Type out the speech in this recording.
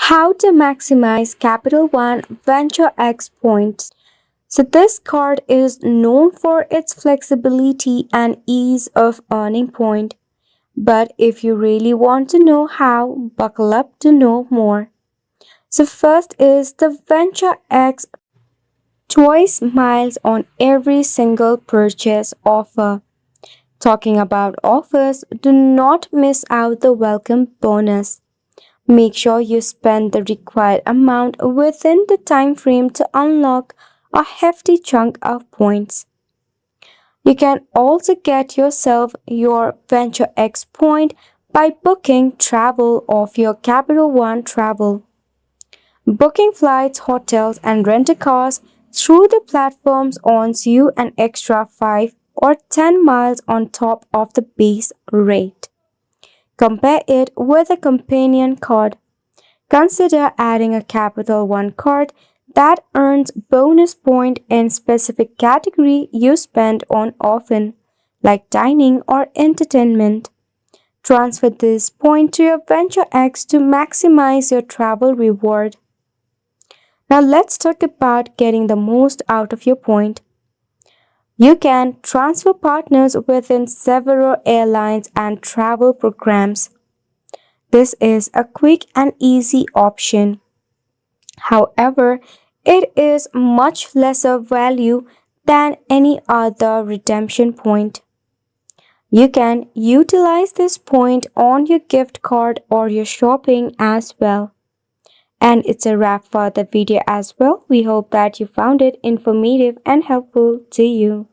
How to maximize Capital One Venture X points. So, this card is known for its flexibility and ease of earning point. But if you really want to know how, buckle up to know more. So, first is the Venture X twice miles on every single purchase offer. Talking about offers, do not miss out the welcome bonus. Make sure you spend the required amount within the time frame to unlock a hefty chunk of points. You can also get yourself your Venture X point by booking travel of your Capital One travel. Booking flights, hotels, and rental cars through the platforms earns you an extra 5 or 10 miles on top of the base rate. Compare it with a companion card. Consider adding a Capital One card that earns bonus point in specific category you spend on often, like dining or entertainment. Transfer this point to your Venture X to maximize your travel reward. Now let's talk about getting the most out of your point. You can transfer partners within several airlines and travel programs. This is a quick and easy option. However, it is much lesser value than any other redemption point. You can utilize this point on your gift card or your shopping as well. And it's a wrap for the video as well. We hope that you found it informative and helpful to you.